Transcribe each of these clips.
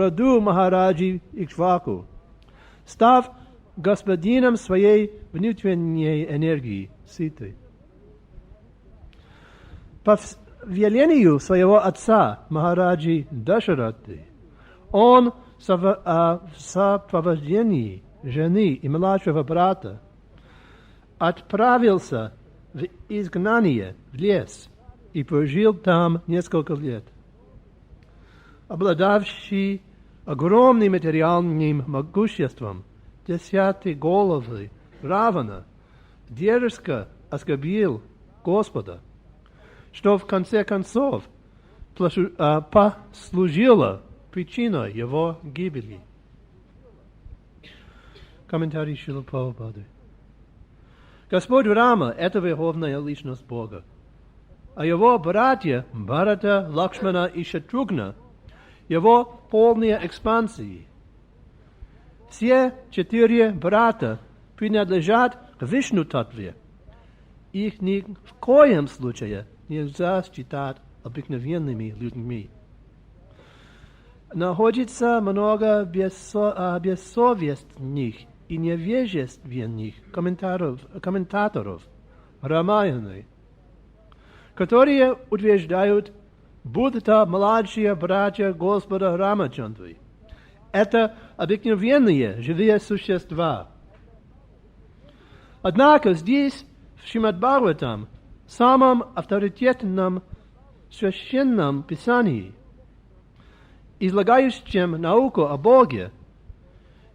роду Махараджи Икшваку, став господином своей внутренней энергии, ситы. По велению своего отца Махараджи Дашараты, он в сопровождении жены и младшего брата отправился в изгнание в лес и прожил там несколько лет. Обладавший огромным материальным могуществом, 10 головы Равана дерзко оскорбил Господа, что в конце концов послужило причиной его гибели. Комментарий Шрилы Прабхупады. Господь Рама – это верховная личность Бога, а его братья Бхарата, Лакшмана и Шатругна – его полные экспансии. Все 4 брата принадлежат к Вишну-татве. Их ни в коем случае нельзя считать обыкновенными людьми. Находится много бессовестных и невежественных комментаторов Рамаяны, которые утверждают, будто младшие братья Господа Рамачандры – это обыкновенные живые существа. Однако здесь, в Шримад-Бхагаватам, самом авторитетном священном писании, излагающем науку о Боге,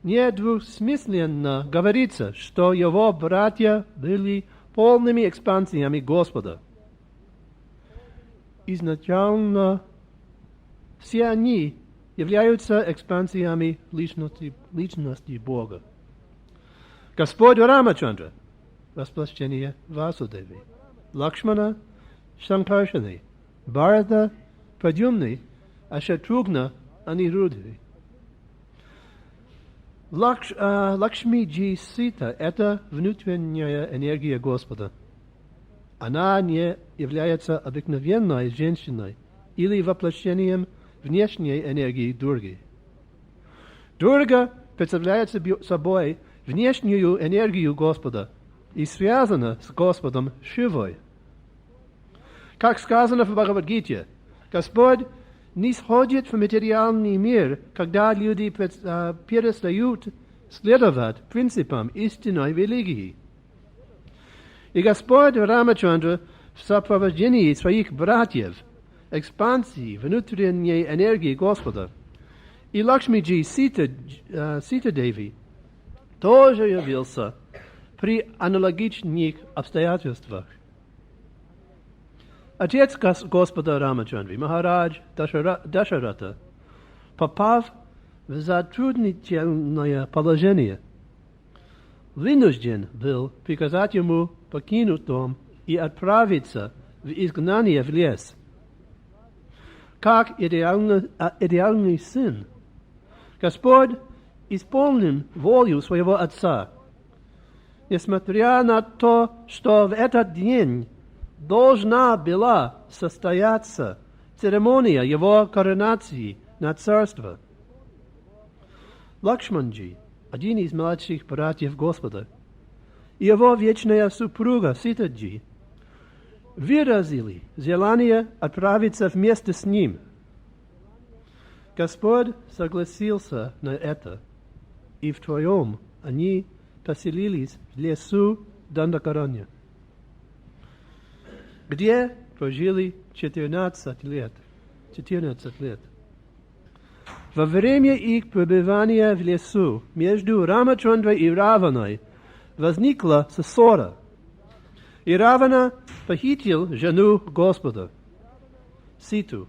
недвусмысленно говорится, что его братья были полными экспансиями Господа. Изначально все они являются экспансиями личности Бога. Господь Рамачандра – воплощение Васудеви, Лакшмана – Санкаршаны, Бхарата – Прадюмны, а Шатругна – Анирудхи. Лакшми-джи Сита – это внутренняя энергия Господа. Она не является обыкновенной женщиной или воплощением внешней энергии Дурги. Дурга представляет собой внешнюю энергию Господа и связана с Господом Шивой. Как сказано в Бхагавад-гите, Господь не сходит в материальный мир, когда люди перестают следовать принципам истинной религии. И Господь Рамачандра в сопровождении своих братьев, экспансии внутренней энергии Господа, и Лакшми-джи Сита-деви тоже явился при аналогичных обстоятельствах. Отец Господа Рамачандры, Махарадж Дашарата, попав в затруднительное положение, вынужден был приказать ему покинуть дом и отправиться в изгнание в лес. Как идеальный сын, Господь исполнил волю своего отца, несмотря на то, что в этот день должна была состояться церемония его коронации на царство. Лакшманджи, один из младших братьев Господа, и его вечная супруга Ситаджи выразили желание отправиться вместе с ним. Господь согласился на это, и втроем они поселились в лесу Дандакаранья, где прожили 14 лет. Во время их пребывания в лесу между Рамачандрой и Раваной возникла ссора, и Равана похитил жену Господа, Ситу.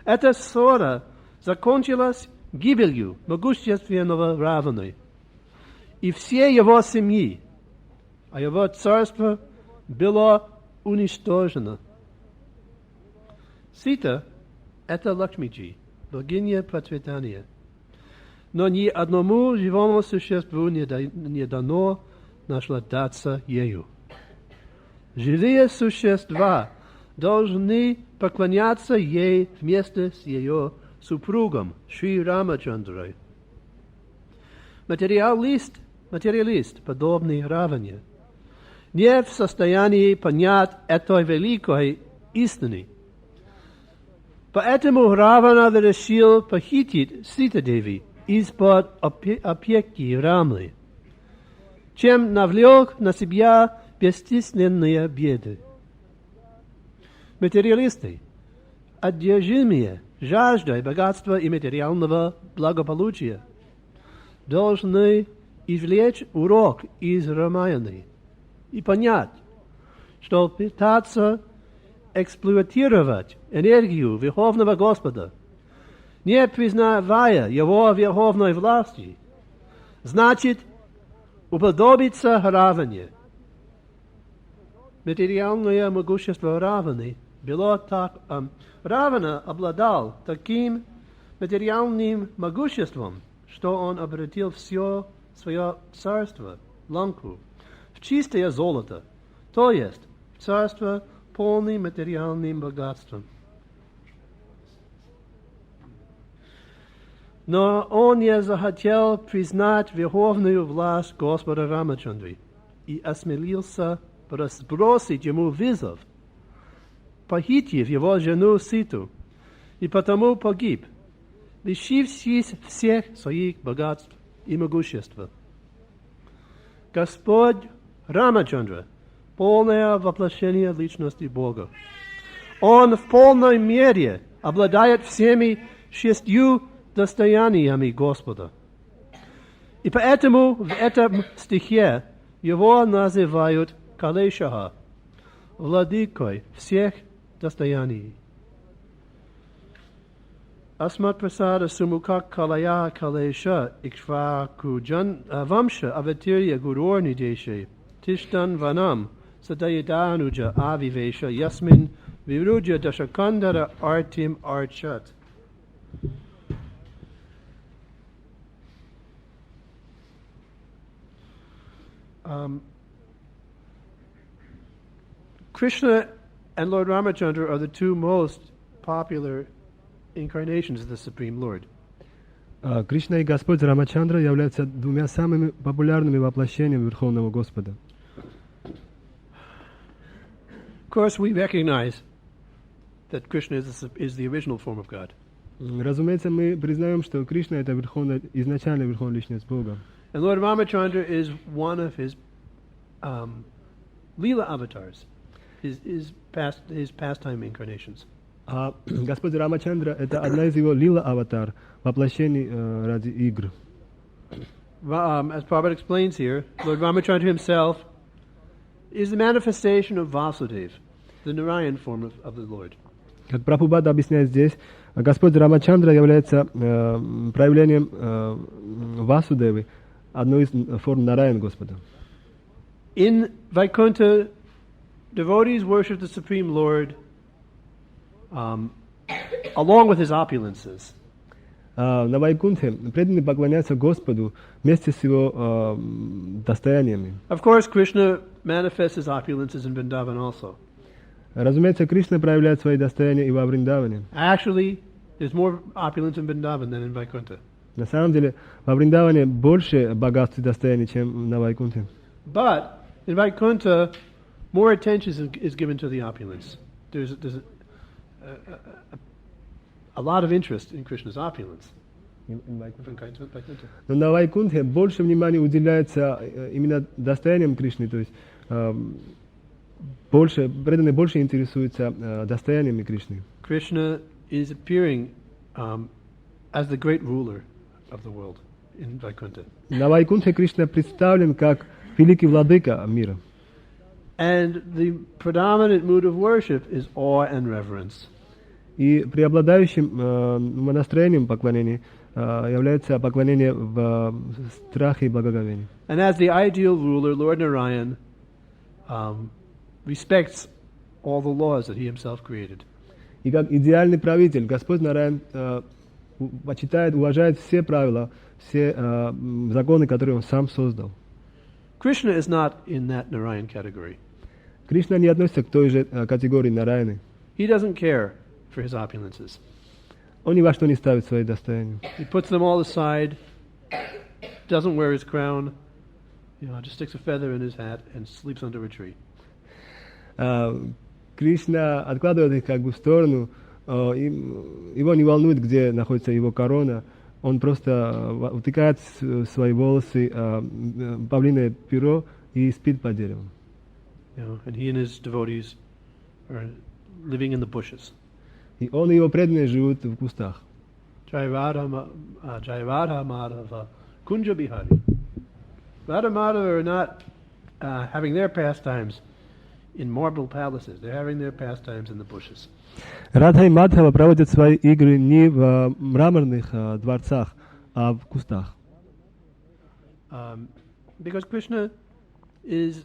Эта ссора закончилась гибелью могущественного Раваны и всей его семьи, а его царство было уничтожено. Сита – это Лакшмиджи, богиня процветания. Но ни одному живому существу не дано наслаждаться ею. Живые существа должны поклоняться ей вместе с ее супругом Шри Рамачандрой. Материалист, подобный Раване, не в состоянии понять этой великой истины. Поэтому Равана решил похитить Сита-деви из-под опеки Рамы, чем навлек на себя бесчисленные беды. Материалисты, одержимые жаждой богатства и материального благополучия, должны извлечь урок из Рамаяны и понять, что пытаться эксплуатировать энергию Верховного Господа, не признавая Его верховной власти, значит уподобиться Раване. Материальное могущество Раваны было так... Равана обладал таким материальным могуществом, что он обратил все свое царство, Ланку, в чистое золото, то есть царство, полным материальным богатством. Но он не захотел признать верховную власть Господа Рамачандры и осмелился сбросить ему вызов, похитив его жену Ситу, и потому погиб, лишившись всех своих богатств и могущества. Господь Рамачандра — полное воплощение личности Бога. Он в полной мере обладает всеми 6 достояниями Господа. И поэтому в этом стихе его называют Калешаха, владыкой всех достояний. Асмат прасада сумука калая калеша икшваку вамша аватирья гурорни деши тиштан ванам садаидануджа авивеша ясмин вируджа дашакандара артим арчат. Krishna and Lord Ramachandra are the 2 most popular incarnations of the Supreme Lord. Кришна и Господь Рамачандра являются 2 самыми популярными воплощениями Верховного Господа. Of course, we recognize that Krishna is the original form of God. Разумеется, мы признаем, что Кришна — это изначально Верховная Личность Бога. And Lord Ramachandra is one of his Leela avatars, his pastime incarnations. А Господь Рамачандра — это одна из его лила-аватар, воплощений ради игр. As Prabhupada explains here, Lord Ramachandra himself is the manifestation of Vasudeva, the Narayan form of the Lord. Как Прабхупада объясняет здесь, Господь Рамачандра является проявлением Васудевы, одной из форм Нараян Господа. In Vaikuntha, devotees worship the Supreme Lord along with his opulences. На Вайкунтхе преданные поклоняются Господу вместе с его достояниями. Of course, Krishna manifests his opulences in Vrindavan also. Разумеется, Кришна проявляет свои достояния и во Вриндаване. Actually, there's more opulence in Vrindavan than in Vaikuntha. На самом деле, во Вриндаване больше богатств и достояний, чем на Вайкунтхе. But in Vaikuntha, more attention is given to the opulence. There's a lot of interest in Krishna's opulence. Но на Вайкунтхе больше внимания уделяется именно достояниям Кришны, то есть преданные больше интересуются достояниями Кришны. Krishna is appearing as the great ruler of the world in Vaikuntha. На Вайкунтхе Кришна представлен как великий владыка мира. And the predominant mood of worship is awe and reverence. И преобладающим настроением поклонения является поклонение в страхе и благоговении. And as the ideal ruler, Lord Narayan respects all the laws that he himself created. И как идеальный правитель, Господь Нараян почитает, уважает все правила, все законы, которые Он сам создал. Krishna is not in that Narayan category. Кришна не относится к той же категории Нараяны. He doesn't care for his opulences. Он ни во что не ставит свои достояния. He puts them all aside, doesn't wear his crown, just sticks a feather in his hat and sleeps under a tree. Кришна откладывает их как бы в сторону, его не волнует, где находится его корона, он просто утыкает в свои волосы павлиное перо и спит под деревом. And he and his devotees are living in the bushes. И он и его преданные живут в кустах. Jai Radha Madhava Kunja Bihari. Radha Madhava are not having their pastimes in marble palaces. They're having their pastimes in the bushes. Радха и Мадхава проводят свои игры не в мраморных дворцах, а в кустах. Because Krishna is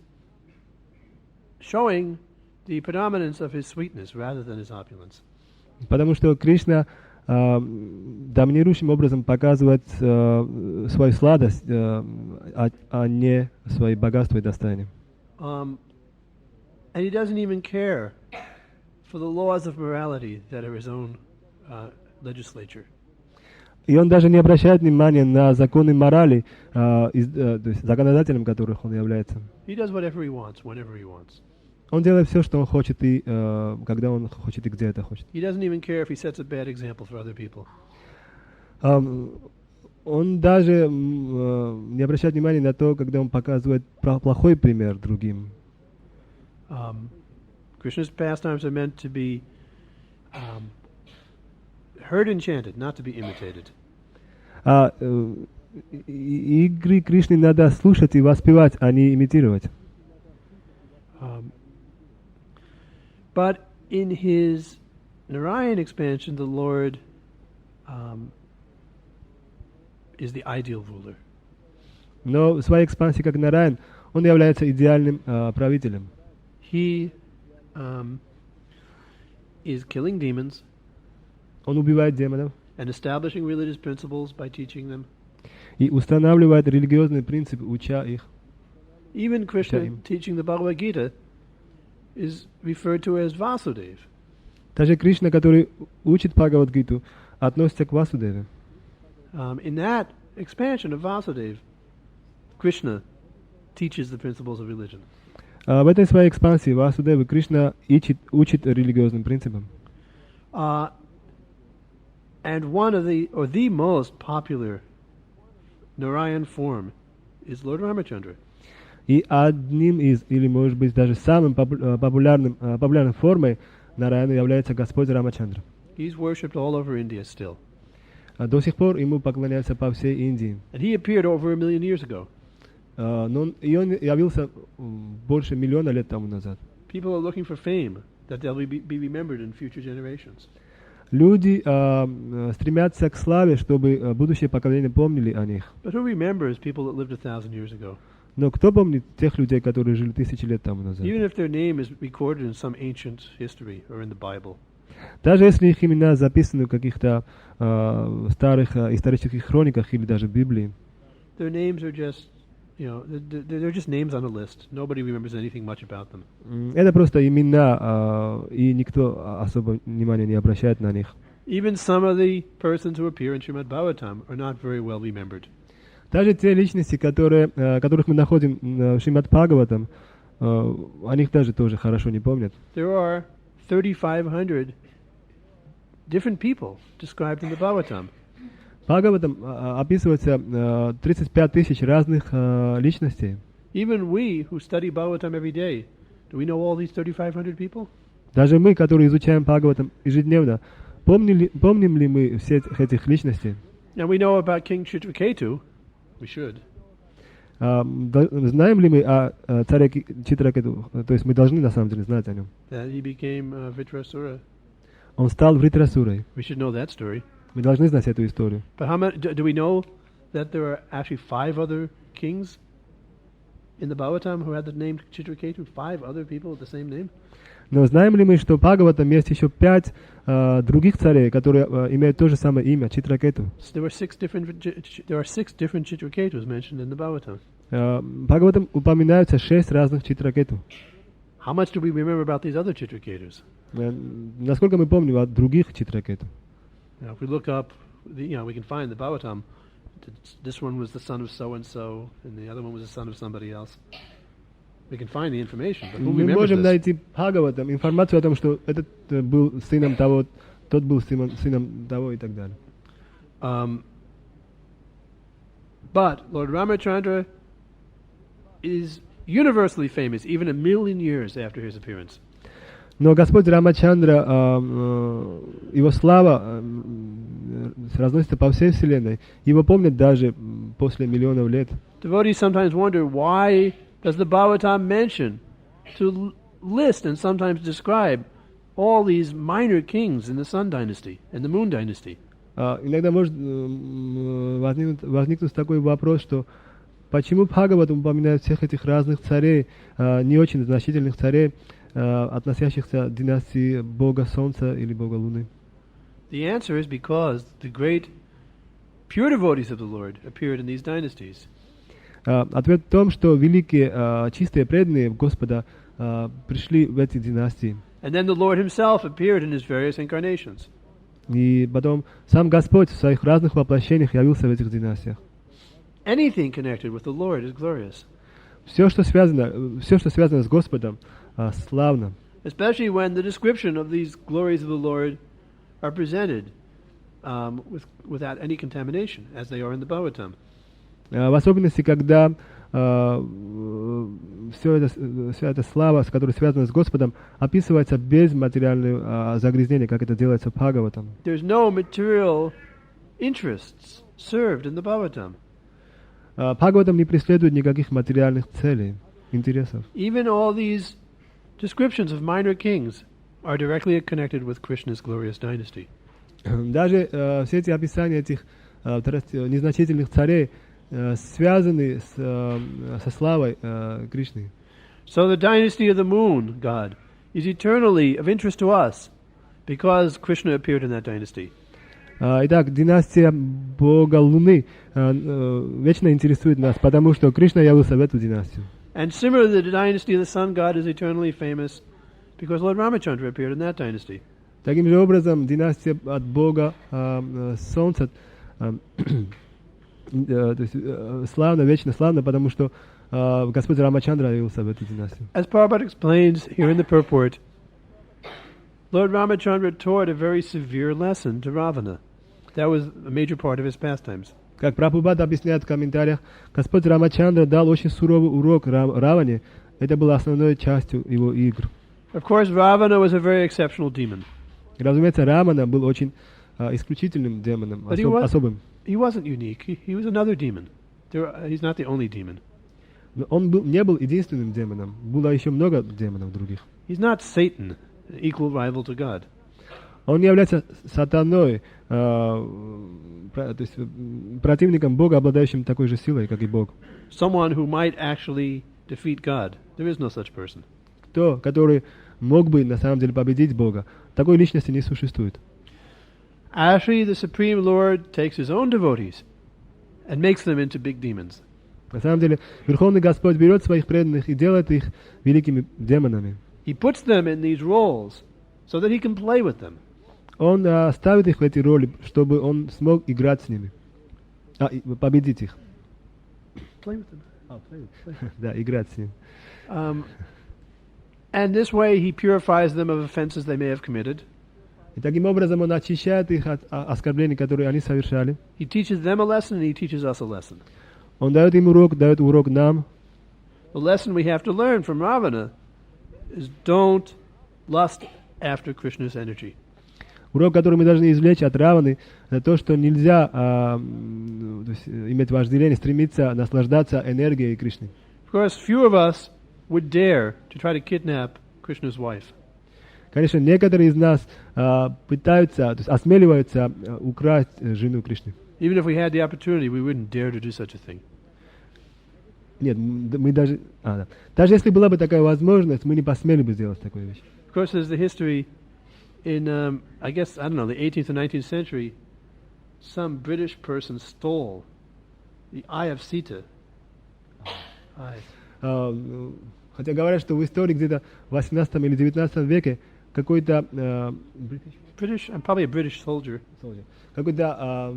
showing the predominance of his sweetness rather than his opulence. Потому что Кришна доминирующим образом показывает свою сладость, а не свои богатства и достояния. And he doesn't even care for the laws of morality that are his own legislature. И он даже не обращает внимания на законы морали, то есть законодателем которых он является. He does whatever he wants, whenever he wants. Он делает все, что он хочет, и когда он хочет, и где это хочет. He doesn't even care if he sets a bad example for other people. Он даже не обращает внимания на то, когда он показывает плохой пример другим. Krishna's pastimes are meant to be heard and chanted, not to be imitated. Игры Кришны надо слушать и воспевать, а не имитировать. But in his Narayan expansion, the Lord is the ideal ruler. Но в своей экспансии, как Нараян, он является идеальным правителем. He is killing demons. Он убивает демонов. And establishing religious principles by teaching them. И устанавливает религиозные принципы, уча их. Even Krishna teaching the Bhagavad Gita is referred to as Vasudev. Даже Кришна, который учит Бхагавад-гиту, относится к Васудеве. In that expansion of Vasudev, Krishna teaches the principles of religion. В этой своей экспансии Васудевы Кришна учит религиозным принципам. And one of the most popular Narayan form is Lord Ramachandra. И одним из, или может быть даже самым популярной формой Нараяна является Господь Рамачандра. He's worshipped all over India still. До сих пор ему поклоняются по всей Индии. And he appeared over 1 million years ago. И он явился больше миллиона лет тому назад. People are looking for fame that they'll be remembered in future generations. Люди стремятся к славе, чтобы будущие поколения помнили о них. But who remembers people that lived 1,000 years ago? Но кто помнит тех людей, которые жили тысячи лет тому назад? Even if their name is recorded in some ancient history or in the Bible. Даже если их имена записаны в каких-то старых исторических хрониках или даже в Библии. Their names are just, they're just names on a list. Nobody remembers anything much about them. Это просто имена, и никто особо внимания не обращает на них. Even some of the persons who appear in Shrimad-Bhagavatam are not very well remembered. Даже те личности, которых мы находим в Шримад-Бхагаватам, о них даже тоже хорошо не помнят. There are 3,500 different people described in the Bhagavatam. Бхагаватам описывается 35 тысяч разных личностей. Even we who study Bhagavatam every day, do we know all these 3,500 people? Даже мы, которые изучаем Бхагаватам ежедневно, помним ли мы всех этих личностей? And we know about King Chitraketu. We should. Знаем ли мы о царе Читракету? То есть мы должны на самом деле знать о нем. That he became Vritrasura. Он стал Вритрасурой. We should know that story. Мы должны знать эту историю. But how many, do we know that there are actually 5 other kings in the Bhagavatam who had the name Chitraketu? 5 other people with the same name? Но знаем ли мы, что в Бхагаватам есть еще 5 других царей, которые имеют то же самое имя, Читракету? There are 6 different Chitraketus mentioned in the Bhagavatam. В Бхагаватам упоминаются 6 разных Читракету. How much do we remember about these other Chitraketus? Насколько мы помним о других Читракету? If we look up, we can find the Bhagavatam. This one was the son of so and so, and the other one was the son of somebody else. We can find the information, but who Мы remembers можем this? найти Бхагаватам, информацию о том, что этот был сыном того, тот был сыном того и так далее. But Lord Ramachandra is universally famous, even a million years after his appearance. Но Господь Рамачандра, его слава разносится по всей вселенной. Его помнят даже после миллионов лет. Devotees sometimes wonder, why does the Bhagavatam mention, to list and sometimes describe all these minor kings in the Sun dynasty and the Moon dynasty? Иногда может возникнуть такой вопрос, что почему Бхагаватам упоминает всех этих разных царей, не очень значительных царей, относящихся к династии Бога Солнца или Бога Луны? The answer is because the great pure devotees of the Lord appeared in these dynasties. Ответ в том, что великие, чистые преданные Господа пришли в эти династии. And then the Lord himself appeared in his various incarnations. И потом сам Господь в своих разных воплощениях явился в этих династиях. Anything connected with the Lord is glorious. Все, что связано с Господом, славно. Especially when the description of these glories of the Lord are presented without any contamination, as they are in the Bhagavatam. В особенности, когда вся эта слава, которая связана с Господом, описывается без материального загрязнения, как это делается в Бхагаватам. There's no material interests served in the Bhagavatam. Бхагаватам не преследует никаких материальных целей, интересов. Even all these descriptions of minor kings are directly connected with Krishna's glorious dynasty. Даже все эти описания этих незначительных царей связаны со славой Кришны. So the dynasty of the moon god is eternally of interest to us because Krishna appeared in that dynasty. Итак, династия Бога Луны вечно интересует нас, потому что Кришна явился в эту династию. And similarly, the dynasty of the sun god is eternally famous because Lord Ramachandra appeared in that dynasty. Таким же образом, династия от Бога Солнца то есть, славно, вечно славно, потому что Господь Рамачандра явился в эту династию. As Prabhupada explains here in the purport, Lord Ramachandra taught a very severe lesson to Ravana. That was a major part of his pastimes. Как Прабхупад объясняет в комментариях, Господь Рамачандра дал очень суровый урок Раване. Это было основной частью его игр. Of course, Ravana was a very exceptional demon. Разумеется, Равана был очень исключительным демоном, особым. He wasn't unique. He was another demon. He's not the only demon. Он не был единственным демоном. Было еще много демонов других. He's not Satan, an equal rival to God. Он не является сатаной, то есть противником Бога, обладающим такой же силой, как и Бог. Someone who might actually defeat God. There is no such person. Кто, который мог бы на самом деле победить Бога. Такой личности не существует. Actually, the Supreme Lord takes his own devotees and makes them into big demons. На самом деле, Верховный Господь берет своих преданных и делает их великими демонами. He puts them in these roles so that he can play with them. Он ставит их в эти роли, чтобы он смог играть с ними, победить их. Play with them. Oh, play with them. Да, играть с ними. And this way he purifies them of offenses they may have committed. И таким образом он очищает их от оскорблений, которые они совершали. He teaches them a lesson and he teaches us a lesson. Он дает им урок, дает урок нам. The lesson we have to learn from Ravana is don't lust after Krishna's energy. Урок, который мы должны извлечь от Раваны, это то, что нельзя то есть, иметь вожделение, стремиться наслаждаться энергией Кришны. Of course, few of us would dare to try to kidnap Krishna's wife. Конечно, некоторые из нас пытаются, то есть осмеливаются украсть жену Кришны. Even if we had the opportunity, we wouldn't dare to do such a thing. Нет, мы даже... да. Даже если была бы такая возможность, мы не посмели бы сделать такую вещь. Of course, there's the history in, I guess, I don't know, the 18th or 19th century, some British person stole the eye of Sita. Хотя говорят, что в истории где-то в 18 или 19 веке какой-то British, I'm probably a British soldier. какой-то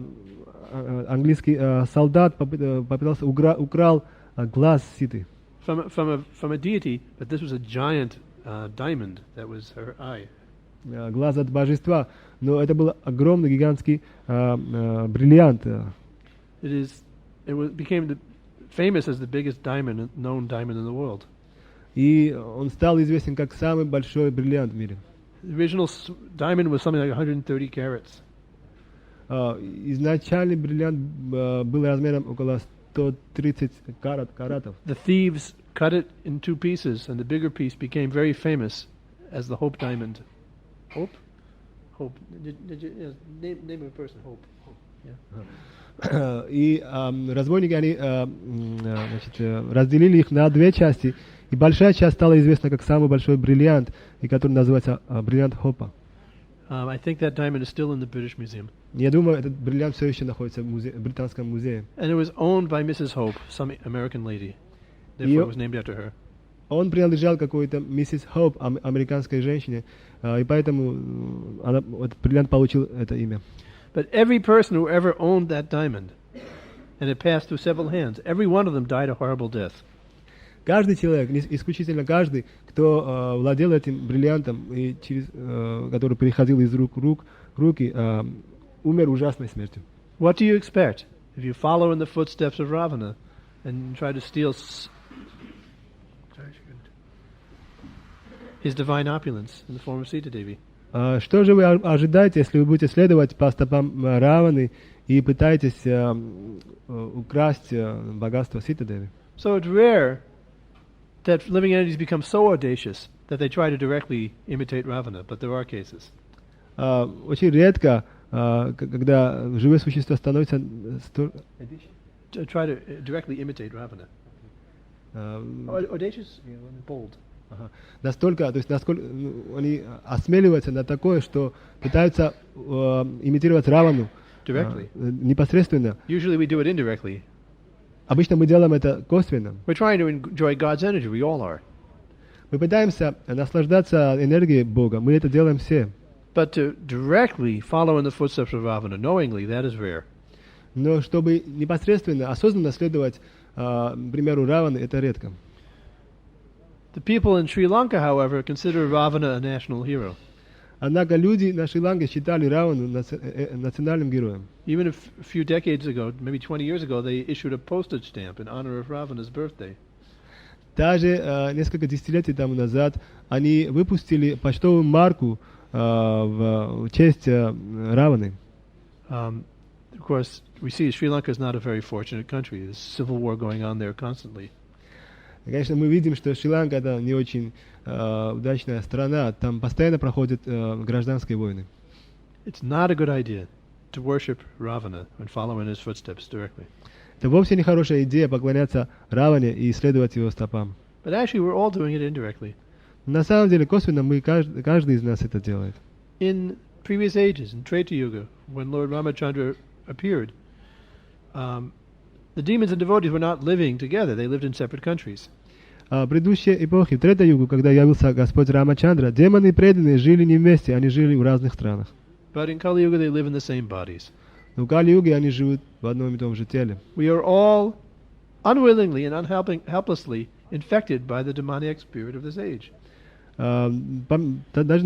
английский солдат попытался украл глаз Ситы. From a deity, but this was a giant diamond that was her eye. Глаз от божества, но это был огромный гигантский бриллиант. Became famous as the biggest known diamond in the world. И он стал известен как самый большой бриллиант в мире. The original diamond was something like 130 carats. Изначальный бриллиант был размером около 130 каратов. The thieves cut it in two pieces, and the bigger piece became very famous as the Hope diamond. Hope? Hope. Did you name of a person? Hope. Yeah. И разбойники, они разделили их на две части, и большая часть стала известна как самый большой бриллиант, и который называется бриллиант Хопа. I think that diamond is still in the British Museum. Я думаю, этот бриллиант все еще находится в британском музее. And it was owned by Mrs. Hope, some American lady. Therefore, it was named after her. Он принадлежал какой-то миссис Хоуп, американской женщине, и поэтому этот бриллиант получил это имя. But every person who ever owned that diamond, and it passed through several hands, every one of them died a horrible death. Каждый человек, исключительно каждый, кто владел этим бриллиантом, и который переходил из рук в руки, умер ужасной смертью. What do you expect if you follow in the footsteps of Ravana and try to steal his divine opulence in the form of Sita Devi? Что же вы ожидаете, если вы будете следовать по стопам Раваны и пытаетесь украсть богатство Сита Деви? So it's rare that living entities become so audacious that they try to directly imitate Ravana, but there are cases. Очень редко, когда живые существа становятся Try to directly imitate Ravana. Audacious, bold. Настолько, то есть насколько они осмеливаются на такое, что пытаются имитировать Равану непосредственно. Usually we do it indirectly. Обычно мы делаем это косвенно. We're trying to enjoy God's energy. We all are. Мы пытаемся наслаждаться энергией Бога. Мы это делаем все. But to directly follow in the footsteps of Ravana, knowingly, that is rare. Но чтобы непосредственно, осознанно следовать примеру Раваны, это редко. The people in Sri Lanka, however, consider Ravana a national hero. Однако люди на Шри-Ланке считали Равану национальным героем. Even a few decades ago, maybe 20 years ago, they issued a postage stamp in honor of Ravana's birthday. Даже несколько десятилетий тому назад они выпустили почтовую марку в честь Раваны. Of course, we see Sri Lanka is not a very fortunate country. There's civil war going on there constantly. Конечно, мы видим, что Шри-Ланка это не очень удачная страна. Там постоянно проходят гражданские войны. It's not a good idea to worship Ravana and follow in his footsteps directly. Это вовсе не хорошая идея поклоняться Раване и следовать его стопам. But actually, we're all doing it indirectly. На самом деле, косвенно каждый из нас это делает. In previous ages, in Treta Yuga, when Lord Ramachandra appeared, the demons and devotees were not living together. They lived in separate countries. В предыдущей эпохе, в Трета-югу, когда явился Господь Рамачандра, демоны и преданные жили не вместе, они жили в разных странах. But in Kali Yuga, they live in the same bodies. Но в Кали-юге они живут в одном и том же теле. We are all unwillingly and helplessly infected by the demoniac spirit of this age. Даже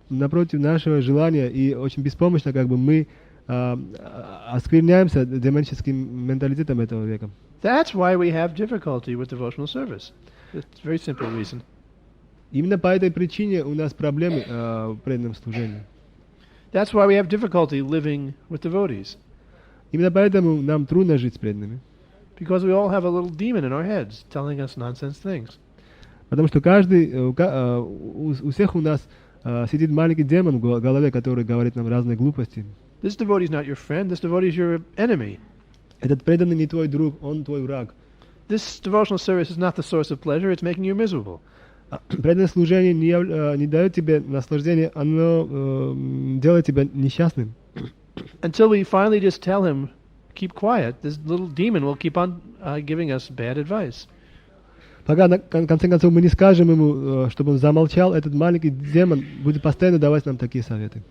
напротив нашего желания и очень беспомощно, как бы мы оскверняемся демоническим менталитетом этого века. That's why we have difficulty with devotional service. It's a very simple reason. Именно по этой причине у нас проблемы в преданном служении. That's why we have difficulty living with devotees. Именно поэтому нам трудно жить с преданными. Because we all have a little demon in our heads telling us nonsense things. Потому что у всех у нас сидит маленький демон в голове, который говорит нам разные глупости. This devotee is not your friend. This devotee is your enemy. Этот преданный не твой друг, он твой враг. This devotional service is not the source of pleasure. It's making you miserable. Преданное служение не дает тебе наслаждения, оно делает тебя несчастным. Until we finally just tell him, keep quiet, this little demon will keep on giving us bad advice. Пока, в конце концов, мы не скажем ему, чтобы он замолчал, этот маленький демон будет постоянно давать нам такие советы.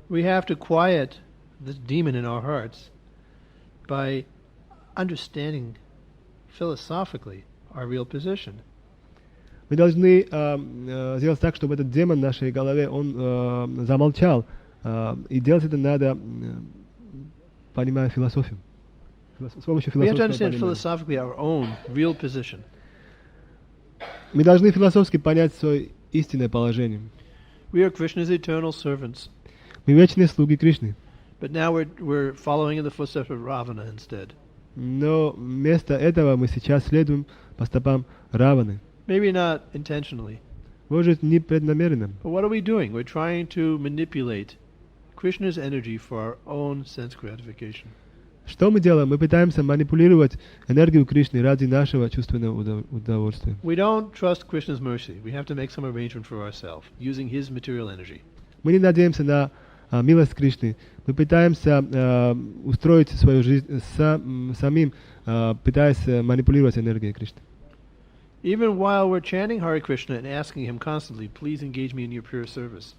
We have to quiet this demon in our hearts by understanding philosophically our real position. Мы должны сделать так, чтобы этот демон в нашей голове, он замолчал. И делать это надо, понимая философию. С помощью We have to философского understand понимания. philosophically our own real position. Мы должны философски понять свое истинное положение. We are Krishna's eternal servants, Мы вечные слуги Кришны. but now we're following in the footsteps of Ravana instead. Но вместо этого мы сейчас следуем по стопам Раваны. Maybe not intentionally, Может, не преднамеренно. but what are we doing? We're trying to manipulate Krishna's energy for our own sense gratification. Что мы делаем? Мы пытаемся манипулировать энергию Кришны ради нашего чувственного удовольствия. We don't trust Krishna's mercy. We have to make some arrangement for ourselves using his material energy. Мы не надеемся на милость Кришны. Мы пытаемся устроить свою жизнь самим, пытаясь манипулировать энергией Кришны. Even while we're chanting Hare Krishna and asking him constantly, please engage me in your pure service.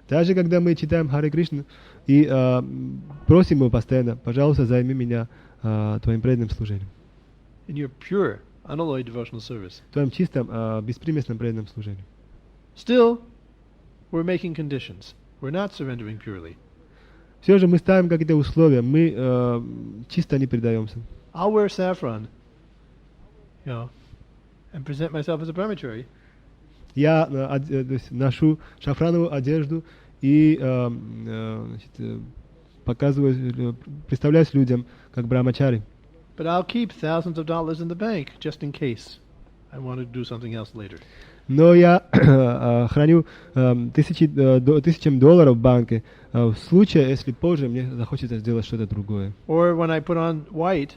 Даже когда мы читаем Харе Кришну и просим его постоянно, пожалуйста, займи меня твоим преданным служением. In your pure, unalloyed devotional service. Твоим чистым, беспримесным преданным служением. Still, we're making conditions. We're not surrendering purely. Все же мы ставим какие-то условия, мы чисто не предаемся. I'll wear saffron, and present myself as a brahmachari. Я то есть, ношу шафрановую одежду и показываю, представляюсь людям как брамачари. But I'll keep thousands of dollars in the bank just in case I want to do something else later. Но я храню $1000 в банке в случае, если позже мне захочется сделать что-то другое. Or when I put on white,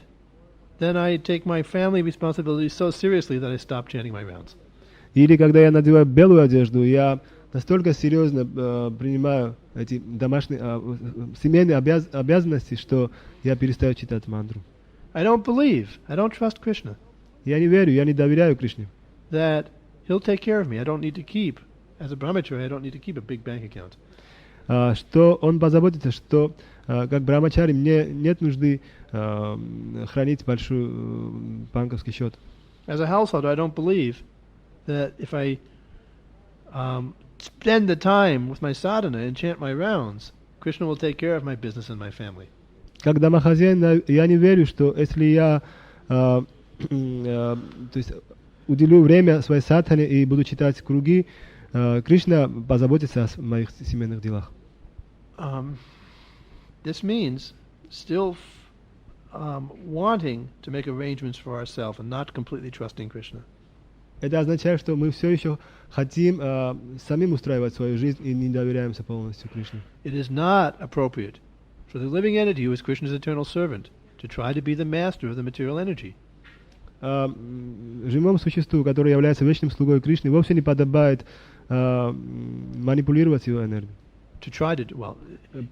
then I take my family responsibilities so seriously that I stop chanting my rounds. Или когда я надеваю белую одежду, я настолько серьезно принимаю эти домашние семейные обязанности, что я перестаю читать мантру. I don't trust Krishna Я не верю, я не доверяю Кришне. that he'll take care of me. I don't need to keep, as a brahmachari, I don't need to keep a big bank account. Что он позаботится, что как брамачари мне нет нужды хранить большой банковский счет. As a householder, I don't believe that if I spend the time with my sadhana and chant my rounds, Krishna will take care of my business and my family. Как домохозяин, я не верю, что если я то есть, уделю время своей садхане и буду читать круги, Кришна позаботится о моих семейных делах. This means still wanting to make arrangements for ourselves and not completely trusting Krishna. Это означает, что мы все еще хотим самим устраивать свою жизнь и не доверяемся полностью Кришне. It is not appropriate for the living entity who is Krishna's eternal servant to try to be the master of the material energy. Живому существу, которое является вечным слугой Кришны, вовсе не подобает манипулировать его энергией. To try to do, well,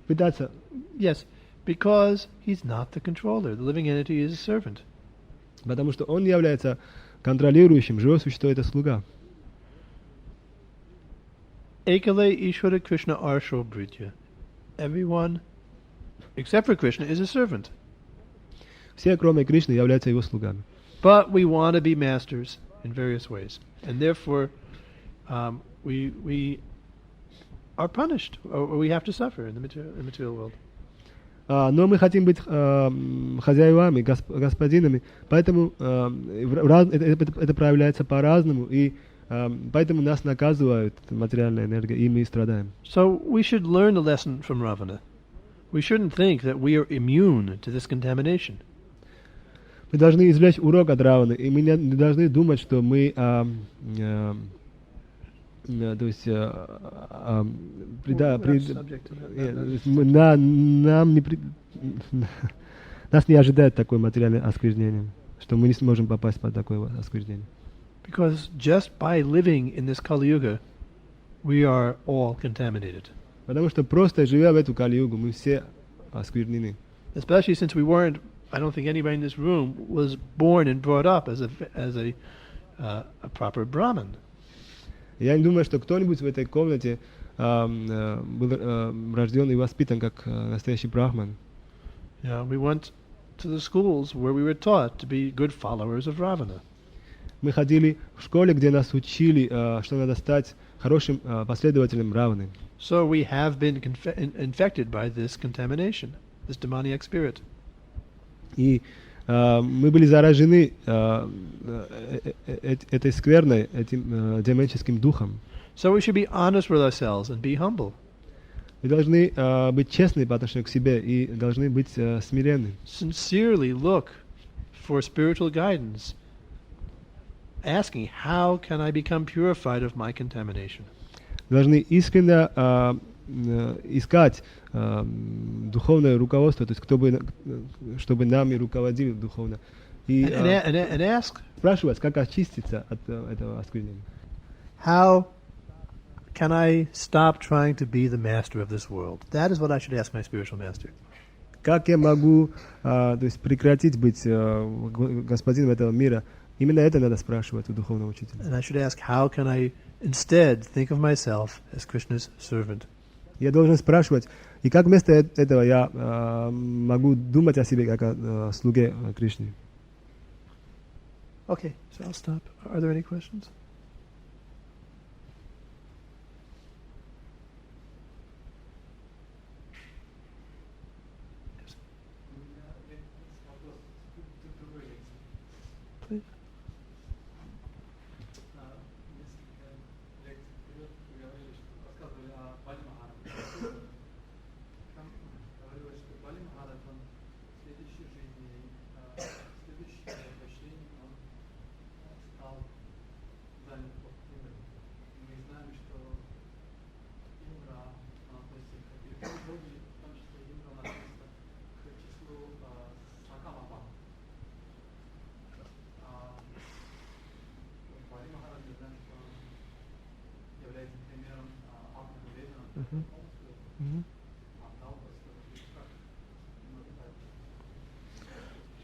Пытаться. yes, because he's not the controller. The living entity is a servant. Потому что он является контролирующим, живое существо — это слуга. Ekale Ishvara Krishna Arsho Britya. Everyone, except for Krishna, is a servant. Все, кроме Кришны, являются его слугами. But we want to be masters in various ways. And therefore, we are punished, or we have to suffer in the material world. Но мы хотим быть хозяевами, господинами, поэтому это проявляется по-разному, и поэтому нас наказывают материальная энергия, и мы страдаем. So we should learn the lesson from Ravana. We shouldn't think that we are immune to this contamination. Мы должны извлечь урок от Раваны, и мы не должны думать, что мы то есть нас не ожидает такое материальное осквернение, что мы не сможем попасть под такое осквернение. Because just by living in this Kali Yuga, we are all contaminated. Потому что просто живя в эту Кали-югу, мы все осквернены. Especially since we weren't, I don't think anybody in this room was born and brought up as a a proper Brahmin. Я не думаю, что кто-нибудь в этой комнате был рожден и воспитан как настоящий брахман. We went to the schools where we were taught to be good followers of Ravana. Мы ходили в школе, где нас учили, что надо стать хорошим последователем Раваны. So we have been infected by this contamination, this demoniac spirit. И мы были заражены этой скверной, этим демоническим духом. So we should be honest with ourselves and be humble. Мы должны быть честны по отношению к себе и должны быть смиренны. Sincerely look for spiritual guidance, asking, how can I become purified of my contamination? Должны искренне искать духовное руководство, то есть кто бы, чтобы нами руководил духовно. И And ask, спрашивать, как очиститься от этого осквернения. how can I stop trying to be the master of this world? That is what I should ask my spiritual master. Как я могу, то есть прекратить быть господином этого мира? Именно это надо спрашивать у духовного учителя. And I should ask, how can I instead think of myself as Krishna's servant? Я должен спрашивать, и как вместо этого я могу думать о себе как о слуге Кришны. Okay, so I'll stop. Are there any questions? Please.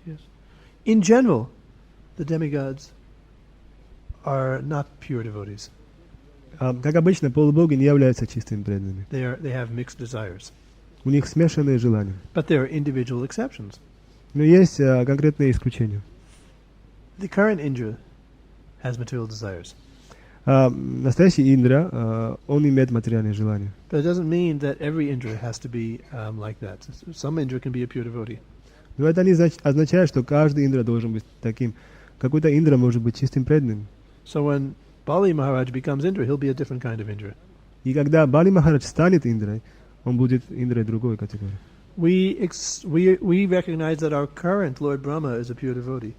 Yes. In general, the demigods are not pure devotees. Как обычно, полубоги не являются чистыми преданными. They have mixed desires. У них смешанные желания. But there are individual exceptions. Но есть конкретные исключения. The current Indra has material desires. Настоящий Индра, он имеет материальные желания. But it doesn't mean that every Indra has to be like that. Some Indra can be a pure devotee. Но это не означает, что каждый Индра должен быть таким. Какой-то Индра может быть чистым преданным. So when Bali Maharaj becomes Indra, he'll be a different kind of Indra. И когда Бали Махарадж станет Индрой, он будет Индрой другой категории. We recognize that our current Lord Brahma is a pure devotee.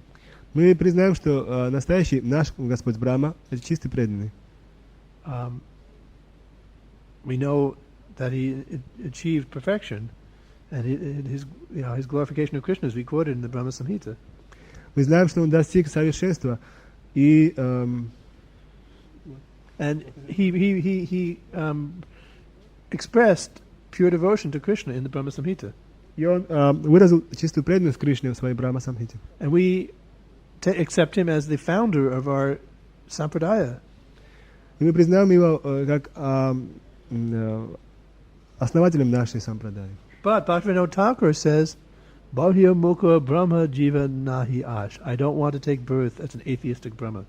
Мы признаем, что настоящий наш Господь Брахма — это чистый преданный. We know that he achieved perfection, and his glorification of Krishna is recorded in the Brahma Samhita. Мы знаем, что он достиг совершенства, и and he expressed pure devotion to Krishna in the Brahma Samhita. И он выразил чистую преданность Кришне в своей Брахма Самхите. And we accept him as the founder of our sampradaya. И мы признаем его как основателем нашей сампрадаи. But Bhaktivinoda Thakur says, Bahya Mukha Brahma Jiva Nahi Ash. I don't want to take birth as an atheistic Brahma.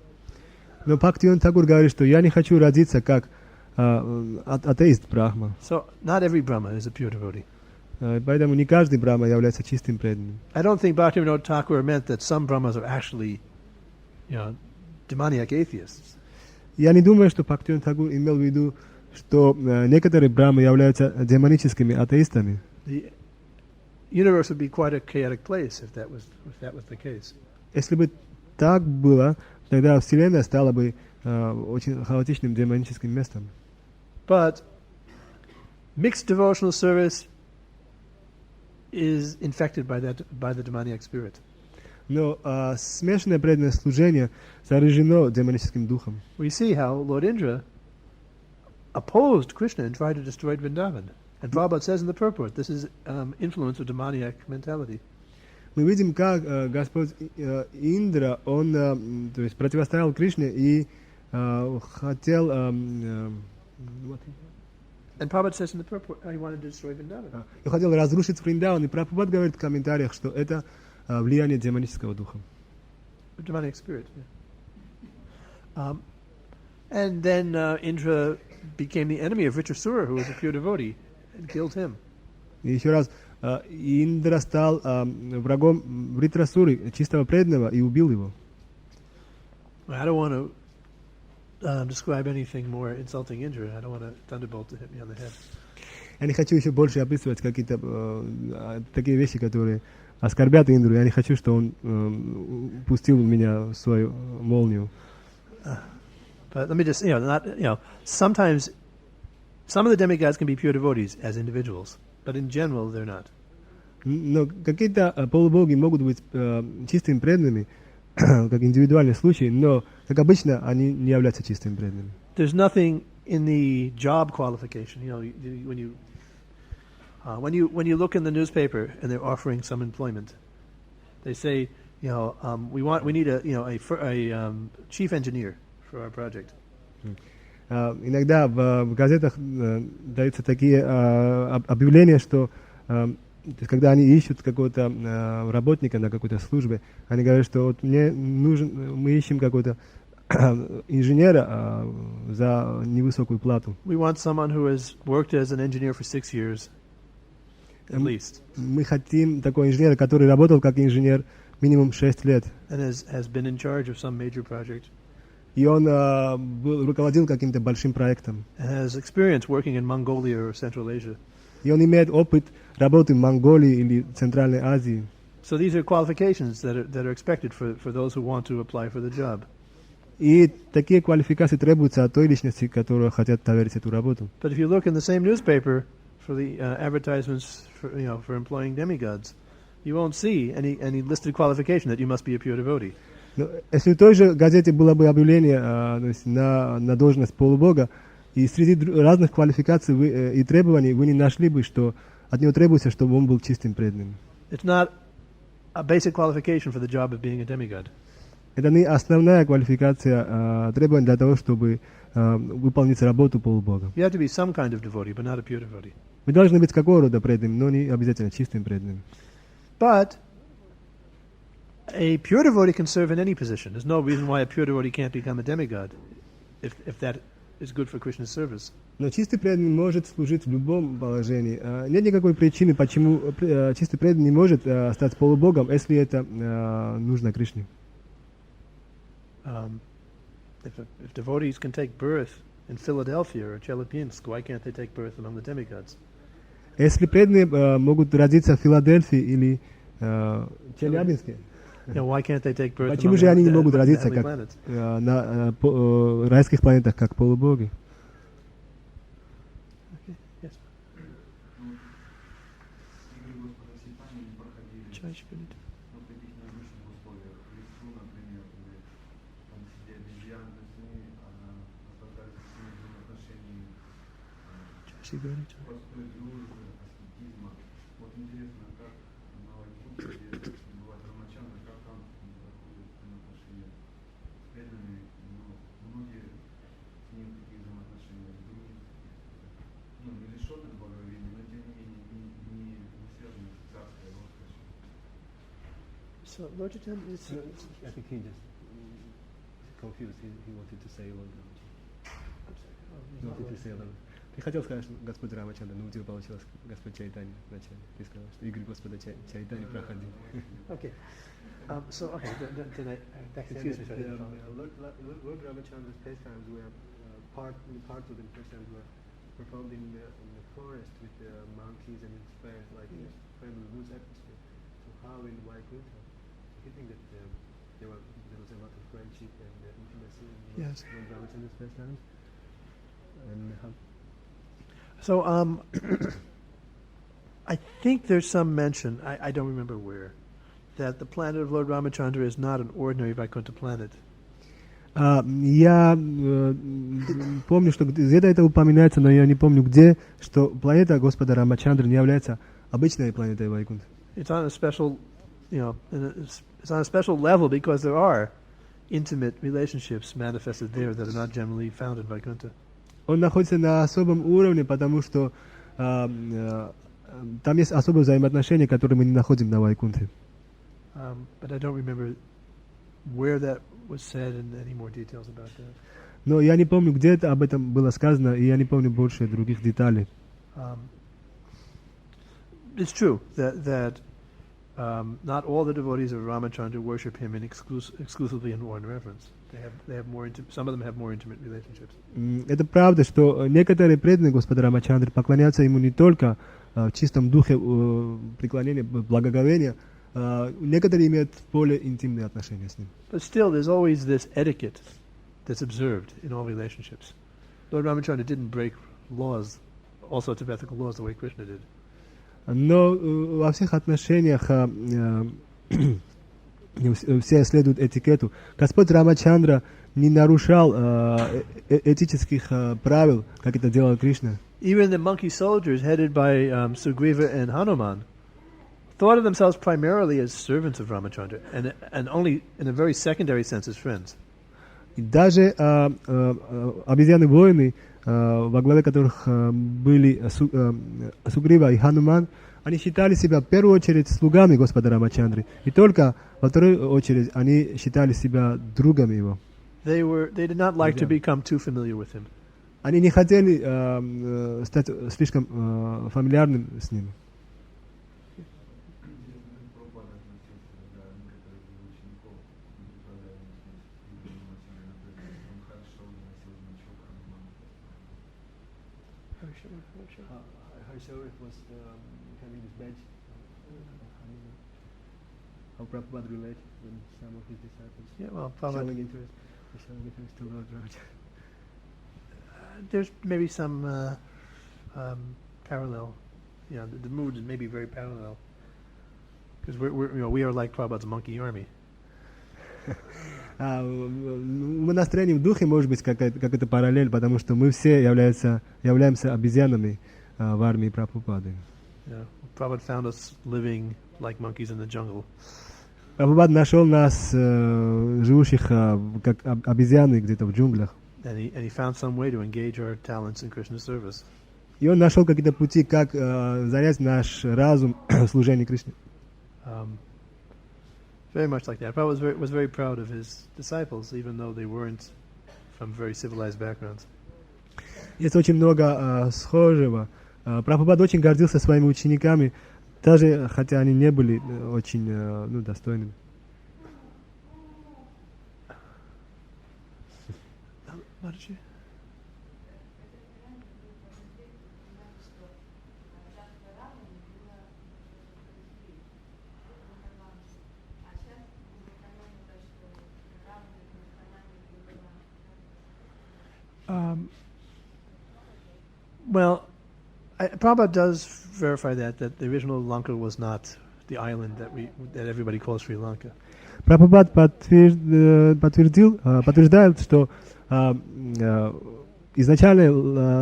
Но Бхактивинода Тхакур говорит, что я не хочу родиться как атеист Брахма. So not every Brahma is a pure devotee. Поэтому не каждый Брахма является чистым преданным. I don't think Bhaktivinoda Thakur meant that some Brahmas are actually, demoniac atheists. Я не думаю, что Бхактивинода Тхакур имел в виду, что некоторые Брахмы являются демоническими атеистами. The universe would be quite a chaotic place if that was the case. Если бы так было, тогда Вселенная стала бы очень хаотичным демоническим местом. But mixed devotional service is infected by the demoniac spirit. Но смешанное преданное служение заражено демоническим духом. We see how Lord Indra opposed Krishna and tried to destroy Vrindavan. And Prabhupada says in the purport, this is influence of demoniac mentality. мы видим, как Господь Индра, он то есть противостоял Кришне и хотел... And Prabhupada says in the purport, he wanted to destroy Vrindavan. И хотел разрушить Вриндаван, и Прабхупад говорит в комментариях, что это влияние демонического духа. Demonic spirit. Yeah. And then Indra became the enemy of Vritrasura, who was a pure devotee, and killed him. И еще раз, Индра стал врагом Вритрасуры, чистого преданного, и убил его. I don't want to describe anything more insulting Indra. I don't want a thunderbolt to hit me on the head. Я не хочу еще больше описывать какие-то такие вещи, которые оскорбят Индру. Я не хочу, что он пустил меня в свою молнию. But let me just, sometimes some of the demigods can be pure devotees as individuals, but in general they're not. Но какие-то полубоги могут быть чистыми преданными, как индивидуальный случай, но, как обычно, они не являются чистыми преданными. There's nothing in the job qualification, when you look in the newspaper and they're offering some employment, they say, we need a chief engineer for our project. Иногда в газетах даются такие объявления, что когда они ищут какого-то работника на какой-то службе, они говорят, что вот мы ищем какого-то инженера за невысокую плату. We want someone who has worked as an engineer for 6 years, at least. Мы хотим такого инженера, который работал как инженер минимум 6 лет. And has been in charge of some major project. И он руководил каким-то большим проектом. And has experience working in Mongolia or Central Asia. И он имеет опыт работы в Монголии или Центральной Азии. So these are qualifications that are expected for those who want to apply for the job. И такие квалификации требуются от той личности, которая хотят доверить эту работу. But if you look in the same newspaper for the advertisements for employing demigods, you won't see any listed qualification that you must be a pure devotee. Но если в той же газете было бы объявление на должность полубога, и среди разных квалификаций и требований вы не нашли бы, что от него требуется, чтобы он был чистым преданным. It's not a basic qualification for the job of being a demigod. Это не основная квалификация требований для того, чтобы выполнить работу полубога. You have to be some kind of devotee, but not a pure devotee. Вы должны быть какого рода преданным, но не обязательно чистым преданным. But a pure devotee can serve in any position. There's no reason why a pure devotee can't become a demigod, if that is good for Krishna's service. Но чистый преданный может служить в любом положении. Нет никакой причины, почему чистый преданный не может стать полубогом, если это нужно Кришне. If devotees can take birth in Philadelphia or Chelyabinsk, why can't they take birth among the demigods? Если преданные могут родиться в Филадельфии или Челябинске, Why can't they take birth почему among же они не the могут родиться heavenly как planets? на райских планетах, как полубоги? Okay. Yes. Чаще будет. Чаще говорить. So, Lord Chaitanya, I think he just confused. He wanted to say Lord Рамачандра. Ты хотел сказать, что Господь Рамачандра, но у тебя получилось Господь Чайтанья вначале. Ты сказал, что Игорь Господа Чайтанья проходил. Okay. Then I excuse me. Lord Ramachandra's pastimes were parts of the pastimes were performed in the forest with the monkeys and his friends, like in a friendly loose atmosphere. So how in Vaikuntha? Do you think that there was a lot of friendship and intimacy in Yes. Lord Ramachandra's pastimes? And how? So, I think there's some mention, I don't remember where, that the planet of Lord Ramachandra is not an ordinary Vaikuntha planet. Я помню, что где-то это упоминается, но я не помню где, что планета Господа Рамачандры не является обычной планетой Вайкунтха. It's on a special and it's on a special level because there are intimate relationships manifested there that are not generally found in Vaikuntha. Он находится на особом уровне, потому что там есть особые взаимоотношения, которые мы не находим на Вайкунтхе. But I don't remember where that was said and any more details about that. Но я не помню, где это об этом было сказано, и я не помню больше других деталей. It's true that not all the devotees of Ramachandra worship him exclusively in war and reverence. They have more some of them have more intimate relationships. Это правда, что некоторые преданные Господа Рамачандры поклоняются ему не только в чистом духе преклонения, благоговения, некоторые имеют более интимные отношения с ним. But still, there's always this etiquette that's observed in all relationships. Lord Ramachandra didn't break laws, all sorts of ethical laws, the way Krishna did. Но во всех отношениях все следуют этикету. Господь Рамачандра не нарушал этических правил, как это делал Кришна. Even the monkey soldiers headed by Sugriva and Hanuman thought of themselves primarily as servants of Ramachandra and only in a very secondary sense as friends. И даже обезьяны-воины, во главе которых были Сугрива и Хануман, они считали себя в первую очередь слугами Господа Рамачандры, и только во вторую очередь они считали себя другами его. They did not like to become too familiar with him. Они не хотели стать слишком фамильярным с ним. How Prabhupada related with some of his disciples. Yeah, well, Prabhupada, showing interest to Lord Raj. There's maybe some parallel. Yeah, the mood is maybe very parallel because we are like Prabhupada's monkey army. В настроении в духе может быть какая-то параллель, потому что мы все являемся обезьянами в армии Прабхупады. Yeah, Prabhupada found us living like monkeys in the jungle. Прабхупад нашел нас, живущих как обезьяны где-то в джунглях. And he found some way to engage our talents in Krishna's service. И он нашел какие-то пути, как занять наш разум в служении Кришне. Very much like that. Prabhupada was very proud of his disciples, even though they weren't from very civilized backgrounds. Есть очень много схожего. Прабхупад очень гордился своими учениками, даже хотя они не были очень достойными. Well, Prabhupada does verify that the original Lanka was not the island that everybody calls Sri Lanka. Прабхупад подтверждает, что изначально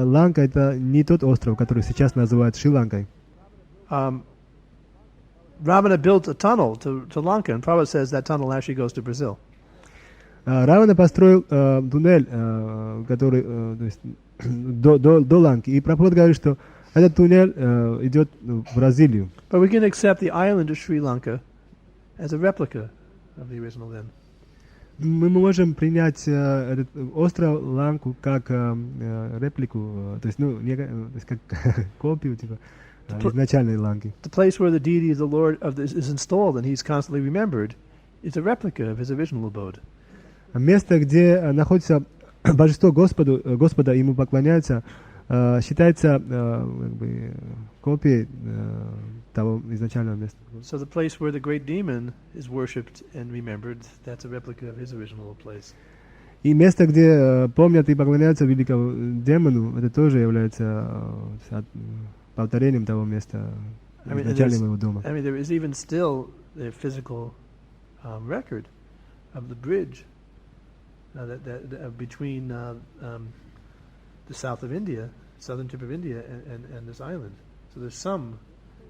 Ланка это не тот остров, который сейчас называют Шри-Ланкой. Ravana built a tunnel to Lanka, and Prabhupada says that tunnel actually goes to Brazil. Равана построил туннель, который до Ланки, и Прабхупад говорит, что этот туннель идет в Бразилию. But we can accept the island of Sri Lanka as a replica of the original then. Мы можем принять этот остров Ланку как реплику, то есть как копию типа изначальной Ланки. The place where the deity of the Lord is installed and he's constantly remembered is a replica of his original abode. Место, где находится божество Господа, ему поклоняются, считается копией того изначального места. So the place where the great demon is worshipped and remembered, that's a replica of his original place. И место, где помнят и поклоняются великому демону, это тоже является повторением того места изначального его дома. I mean, there is even still the physical record of the bridge between the south of India, southern tip of India, and this island. So there's some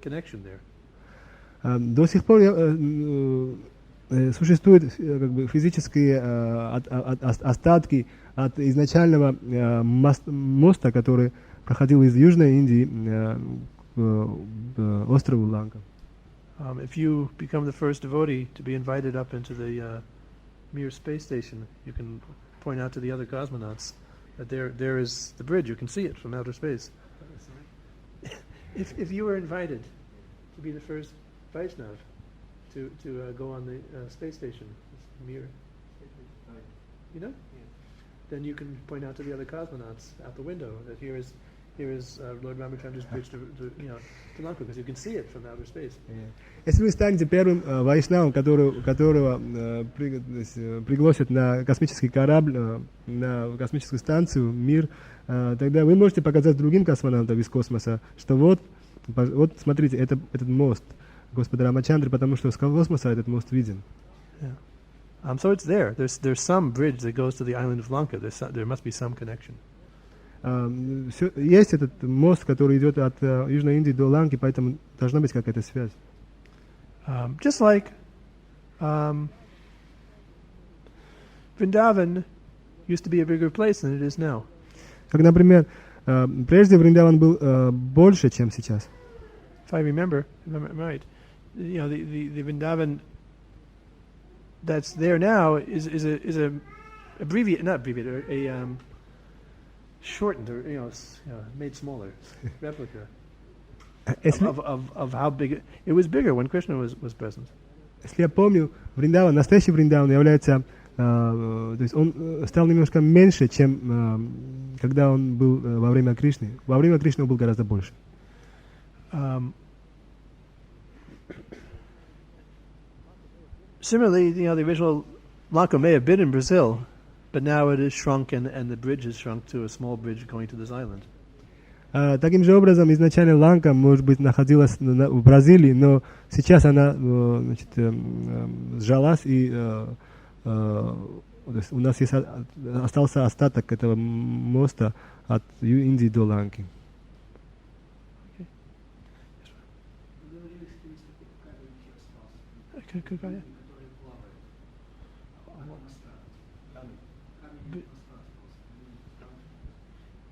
connection there. До сих пор существуют как бы физические остатки от изначального моста, который проходил из Южной Индии к острову Ланка. If you become the first devotee to be invited up into the Mir space station, you can point out to the other cosmonauts that there is the bridge. You can see it from outer space. If you were invited to be the first Vaishnav to go on the space station, Mir, you know, then you can point out to the other cosmonauts out the window that here is Lord Ramachandra's bridge to Lanka, because you can see it from outer space. Если вы станете первым вайшнавом, которого пригласят на космический корабль, на космическую станцию Мир, тогда вы можете показать другим космонавтам из космоса, что вот смотрите, этот мост Господа Рамачандры, потому что с космоса этот мост виден. Yeah. So it's there. There's some bridge that goes to the island of Lanka. There must be some connection. Есть этот мост, который идет от Южной Индии до Ланки, поэтому должна быть какая-то связь. Just like Vrindavan used to be a bigger place than it is now. Как, например, прежде Вриндаван был больше, чем сейчас. If I remember right, the Vrindavan that's there now is a shortened or made smaller replica of how big it was bigger when Krishna was present. Если я помню, Вриндаван, настоящий Вриндаван является, то есть он стал немножко меньше, чем когда он был во время Кришны. Во время Кришны он был гораздо больше. Similarly, the original Lanka may have been in Brazil, but now it is shrunk and the bridge is shrunk to a small bridge going to this island. Таким же образом, изначально Ланка, может быть, находилась в Бразилии, но сейчас она сжалась, и у нас остался остаток этого моста от Индии до Ланки.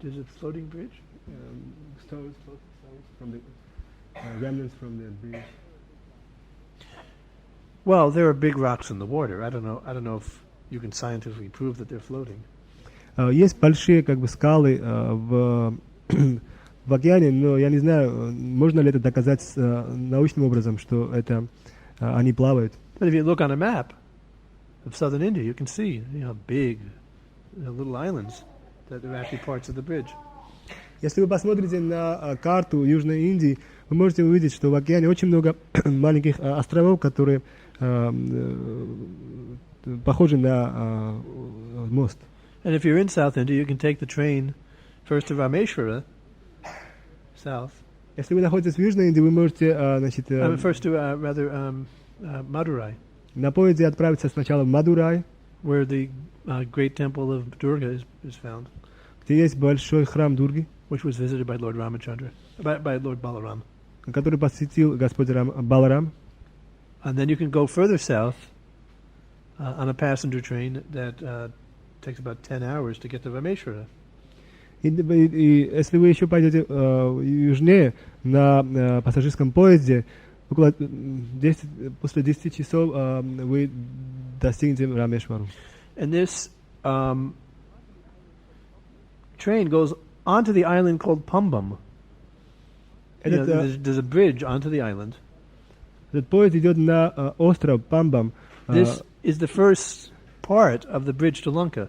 There's a floating bridge? Stones from the remnants from the bridge. Well, there are big rocks in the water. I don't know if you can scientifically prove that they're floating. Есть большие как бы скалы в океане, но я не знаю, можно ли это доказать научным образом, что это они плавают. But if you look on a map of southern India, you can see big little islands that are actually parts of the bridge. Если вы посмотрите на карту Южной Индии, вы можете увидеть, что в океане очень много маленьких островов, которые похожи на мост. And if you're in South India, you can take the train first to Rameshwara, south. Если вы находитесь в Южной Индии, вы можете, First to Madurai. На поезде отправиться сначала в Мадурай, where the great temple of Durga is found, где есть большой храм Дурги, which was visited by Lord Ramachandra, by Lord Balaram. Который посетил Господь Баларам. And then you can go further south on a passenger train that takes about 10 hours to get to Rameshwara. И если вы еще пойдете южнее на пассажирском поезде, около после 10 часов вы достигнете Рамешвару. And this train goes onto the island called Pambam. There's a bridge onto the island. Этот поезд идет на остров Памбам. This is the first part of the bridge to Lanka.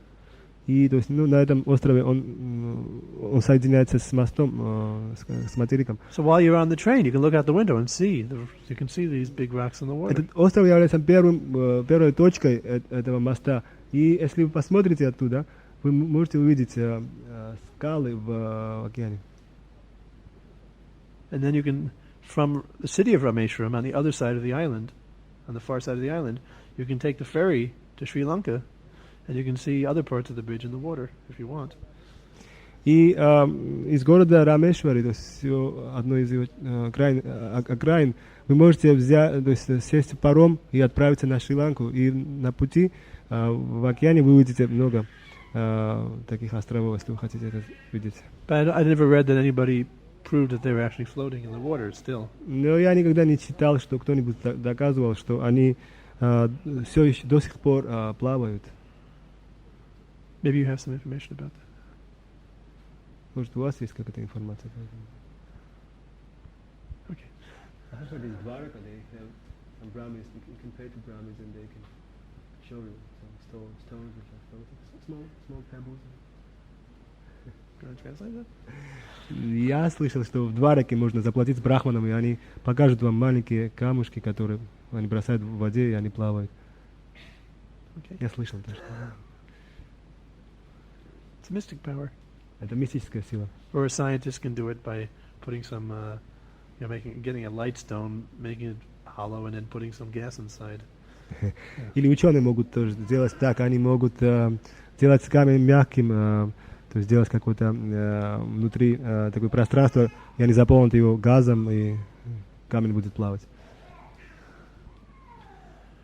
И то есть, на этом острове он соединяется с мостом, с материком. So while you're on the train, you can look out the window and see. You can see these big rocks in the water. Этот остров является первой точкой этого моста. И если вы посмотрите оттуда, вы можете увидеть скалы в океане. And then you can, from the city of Rameshwaram on the other side of the island, on the far side of the island, you can take the ferry to Sri Lanka, and you can see other parts of the bridge in the water if you want. И из города Рамешвари, то есть одной из его окраин, вы можете взять, то есть сесть в паром и отправиться на Шри-Ланку. И на пути в океане вы увидите много таких островов, если вы хотите это видеть. But I never read that anybody proved that they were actually floating in the water still. Но я никогда не читал, что кто-нибудь доказывал, что они все еще до сих пор плавают. Maybe you have some information about that. Может, у вас есть какая-то информация? Okay. I heard in Dwarka they have some Brahmins, you can pay to Brahmins and they can show you some stones which are floating, small pebbles. You want to translate that? Я слышал, что в Двараке можно заплатить брахманам, и они покажут вам маленькие камушки, которые они бросают в воде, и они плавают. Okay. Я слышал тоже. It's mystic power. Это мистическая сила. Or a scientist can do it by putting some, getting a light stone, making it hollow, and then putting some gas inside. Или ученые могут тоже сделать так, они могут делать камень мягким, то есть сделать какое-то внутри такое пространство, и они заполнят его газом, и камень будет плавать.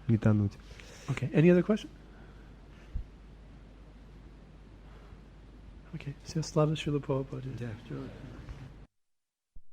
Не тонуть. Okay. Any other question? Okay. Все слава Шрила Прабхупаде.